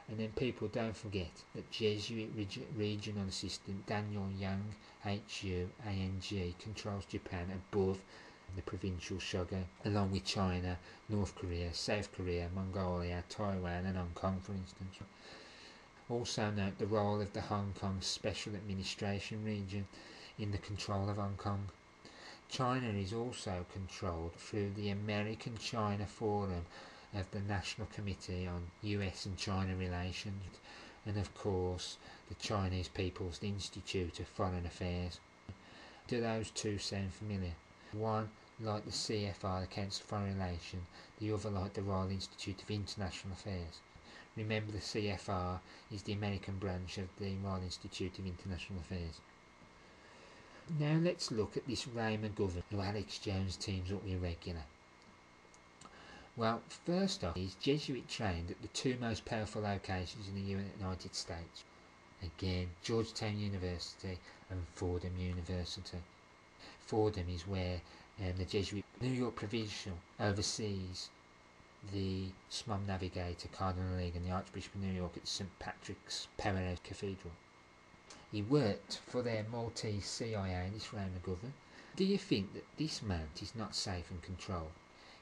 And then people don't forget that Jesuit regional assistant Daniel Yang, H-U-A-N-G, controls Japan above the provincial shogun, along with China, North Korea, South Korea, Mongolia, Taiwan and Hong Kong, for instance. Also note the role of the Hong Kong Special Administration Region in the control of Hong Kong. China is also controlled through the American-China Forum of the National Committee on US and China Relations, and of course the Chinese People's Institute of Foreign Affairs. Do those two sound familiar? One like the CFR, the Council of Foreign Relations, the other like the Royal Institute of International Affairs. Remember, the CFR is the American branch of the Royal Institute of International Affairs. Now let's look at this Ray McGovern, who Alex Jones teams up with Irregular. Well, first off, he's Jesuit trained at the two most powerful locations in the United States. Again, Georgetown University and Fordham University. Fordham is where the Jesuit New York Provincial oversees the SMOM navigator Cardinal Regan, the Archbishop of New York, at St. Patrick's Powerhouse Cathedral. He worked for their Maltese CIA, this Ray McGovern. Do you think that this man is not safe and controlled?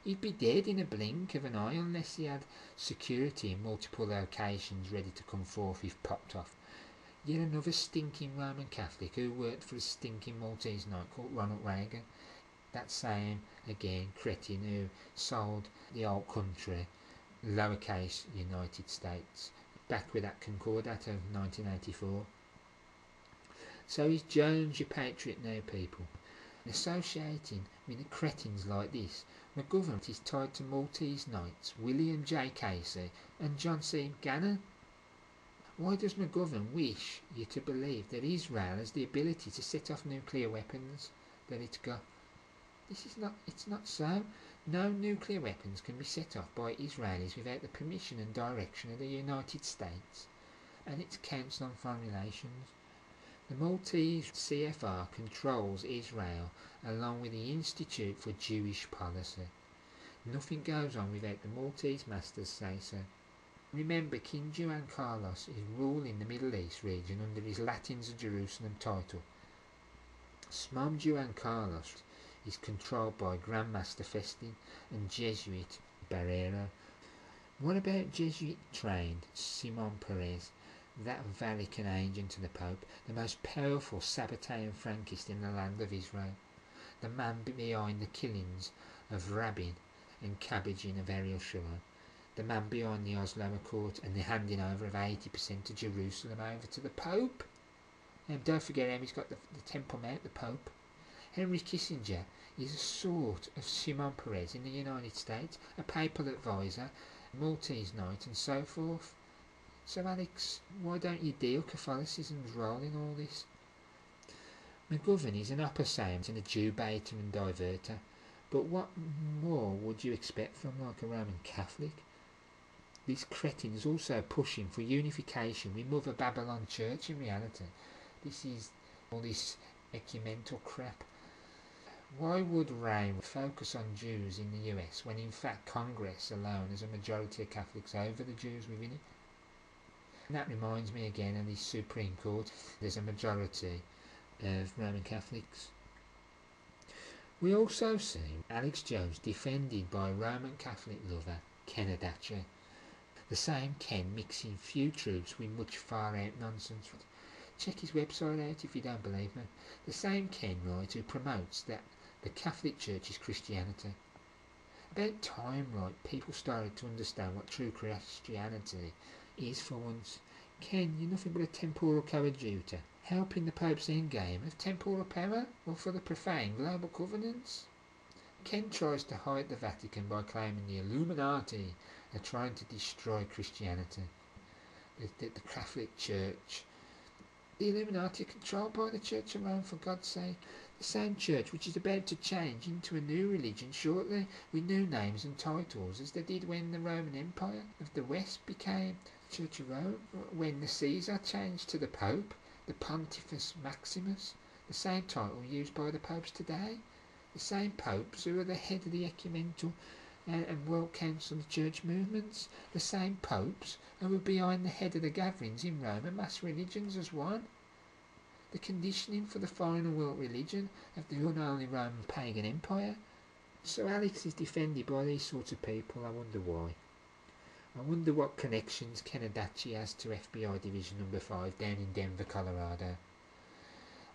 He'd be dead in a blink of an eye unless he had security in multiple locations ready to come forth if popped off. Yet another stinking Roman Catholic who worked for a stinking Maltese knight called Ronald Reagan. That same, again, cretin who sold the old country, lowercase United States, back with that Concordat of 1984. So is Jones your patriot now, people? Associating with the cretins like this, McGovern is tied to Maltese knights William J. Casey and John C. Gannon. Why does McGovern wish you to believe that Israel has the ability to set off nuclear weapons that it's got? It's not so. No nuclear weapons can be set off by Israelis without the permission and direction of the United States and its Council on Foreign Relations. The Maltese CFR controls Israel along with the Institute for Jewish Policy. Nothing goes on without the Maltese masters say so. Remember, King Juan Carlos is ruling the Middle East region under his Latins of Jerusalem title. SMOM Juan Carlos is controlled by Grandmaster Festin and Jesuit Barrero. What about Jesuit-trained Simon Perez, that Vatican agent to the Pope, the most powerful Sabbatean Frankist in the land of Israel, the man behind the killings of Rabin and Cabbaging of Ariel Sharon, the man behind the Oslo Accord and the handing over of 80% of Jerusalem over to the Pope? And don't forget him, he's got the Temple Mount, the Pope. Henry Kissinger is a sort of Simon Perez in the United States, a papal advisor, Maltese knight and so forth. So Alex, why don't you deal Catholicism's role in all this? McGovern is an opposite and a Jew baiter and diverter, but what more would you expect from like a Roman Catholic? This cretin is also pushing for unification with Mother Babylon Church in reality. This is all this ecumenical crap. Why would Ray focus on Jews in the US when in fact Congress alone has a majority of Catholics over the Jews within it? And that reminds me again of the Supreme Court. There's a majority of Roman Catholics. We also see Alex Jones defended by Roman Catholic lover Ken Adachi. The same Ken mixing few truths with much far out nonsense. Check his website out if you don't believe me. The same Ken, right, who promotes that the Catholic Church is Christianity. About time, right, people started to understand what true Christianity is for once. Ken, you're nothing but a temporal coadjutor, helping the Pope's endgame of temporal power or for the profane global covenants. Ken tries to hide the Vatican by claiming the Illuminati are trying to destroy Christianity. The Catholic Church. The Illuminati are controlled by the Church of Rome, for God's sake. The same church which is about to change into a new religion shortly, with new names and titles, as they did when the Roman Empire of the West became the Church of Rome, when the Caesar changed to the Pope, the Pontifex Maximus, the same title used by the popes today. The same popes who are the head of the ecumenical and World Council of Church movements, the same popes who were behind the head of the gatherings in Rome and mass religions as one. The conditioning for the final world religion of the unholy Roman pagan empire. So Alex is defended by these sorts of people. I wonder why. I wonder what connections Kenadachi has to FBI Division Number 5 down in Denver, Colorado.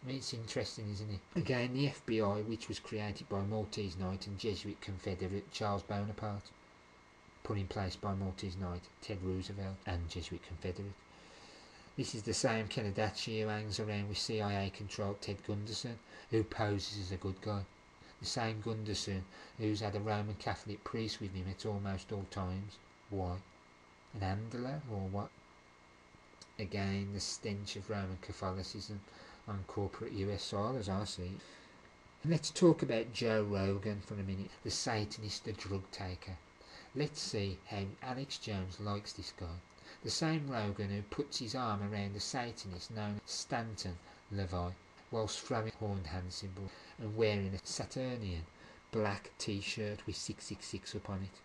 I mean, it's interesting, isn't it? Again, the FBI, which was created by Maltese Knight and Jesuit Confederate Charles Bonaparte, put in place by Maltese Knight Ted Roosevelt and Jesuit Confederate. This is the same Kenadachi who hangs around with CIA-controlled Ted Gunderson, who poses as a good guy. The same Gunderson who's had a Roman Catholic priest with him at almost all times. Why? An handler or what? Again, the stench of Roman Catholicism on corporate US soil, as I see it. And let's talk about Joe Rogan for a minute, the Satanist, the drug taker. Let's see how Alex Jones likes this guy. The same Rogan who puts his arm around the Satanist known as Stanton Levi, whilst throwing horned hand symbol and wearing a Saturnian black t-shirt with 666 upon it.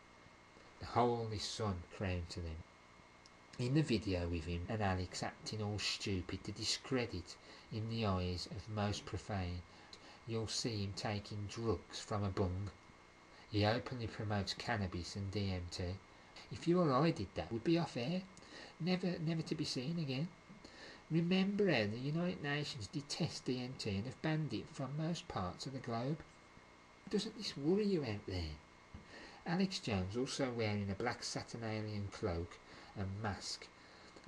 The Holy Sun crowned to them. In the video with him and Alex acting all stupid to discredit in the eyes of most profane, you'll see him taking drugs from a bung. He openly promotes cannabis and DMT. If you or I did that, we'd be off air, never to be seen again. Remember how the United Nations detest DMT and have banned it from most parts of the globe? Doesn't this worry you out there? Alex Jones also wearing a black Saturnalian cloak and mask,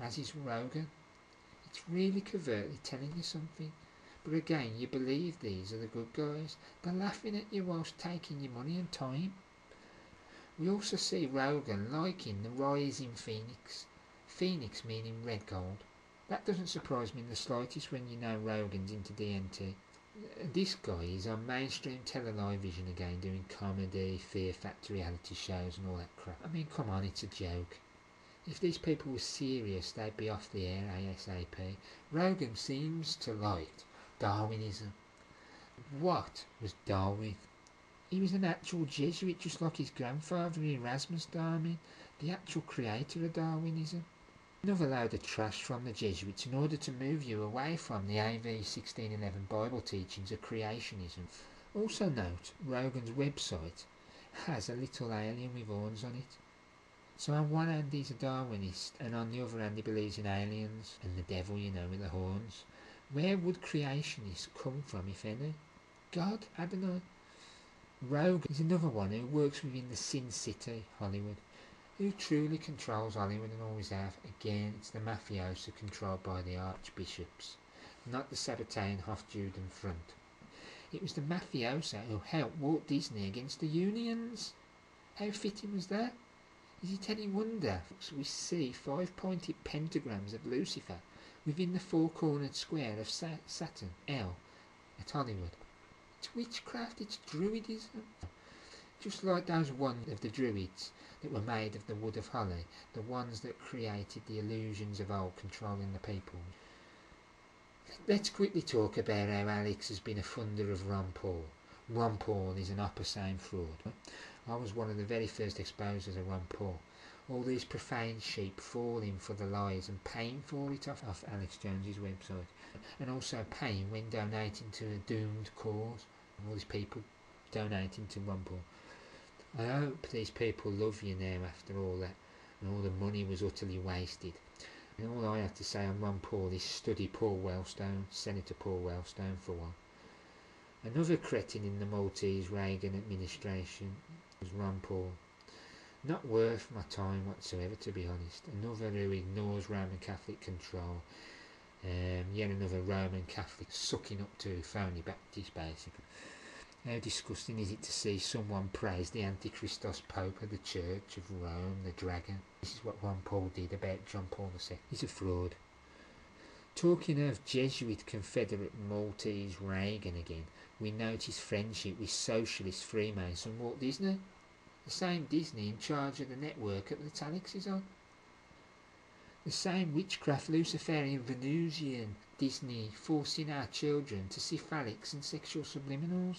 as is Rogan. It's really covertly telling you something. But again, you believe these are the good guys. They're laughing at you whilst taking your money and time. We also see Rogan liking the rise in Phoenix. Phoenix meaning red gold. That doesn't surprise me in the slightest when you know Rogan's into DMT. This guy is on mainstream television again doing comedy, fear factor reality shows and all that crap. I mean, come on, it's a joke. If these people were serious, they'd be off the air ASAP. Rogan seems to like Darwinism. What was Darwin? He was an actual Jesuit, just like his grandfather Erasmus Darwin, the actual creator of Darwinism. Another load of trash from the Jesuits in order to move you away from the AV 1611 Bible teachings of creationism. Also note, Rogan's website has a little alien with horns on it. So on one hand he's a Darwinist, and on the other hand he believes in aliens and the devil, you know, with the horns. Where would creationists come from, if any? God? I don't know. Rogan is another one who works within the Sin City, Hollywood. Who truly controls Hollywood and always have? Again, it's the mafioso controlled by the archbishops, not the Sabbatean Hofjuden front. It was the mafioso who helped Walt Disney against the unions. How fitting was that? Is it any wonder we see 5-pointed pentagrams of Lucifer within the four-cornered square of Saturn, L, at Hollywood? It's witchcraft, it's druidism. Just like those ones of the druids that were made of the wood of holly, the ones that created the illusions of old controlling the people. Let's quickly talk about how Alex has been a funder of Ron Paul. Ron Paul is an upper same fraud. I was one of the very first exposers of Ron Paul. All these profane sheep falling for the lies and paying for it off Alex Jones's website, and also paying when donating to a doomed cause. All these people donating to Ron Paul. I hope these people love you now after all that, and all the money was utterly wasted. And all I have to say on Ron Paul is study Paul Wellstone, Senator Paul Wellstone for one. Another cretin in the Maltese Reagan administration was Ron Paul. Not worth my time whatsoever, to be honest. Another who ignores Roman Catholic control. Yet another Roman Catholic sucking up to phony Baptist, basically. How disgusting is it to see someone praise the Antichristos Pope of the Church of Rome, the dragon? This is what Ron Paul did about John Paul II. He's a fraud. Talking of Jesuit Confederate Maltese Reagan again, we note his friendship with socialist Freemason Walt Disney. The same Disney in charge of the network that Alex is on. The same witchcraft Luciferian Venusian Disney forcing our children to see phallics and sexual subliminals.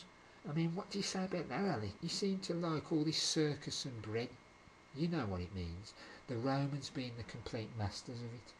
I mean, what do you say about that, Ali? You seem to like all this circus and bread. You know what it means. The Romans being the complete masters of it.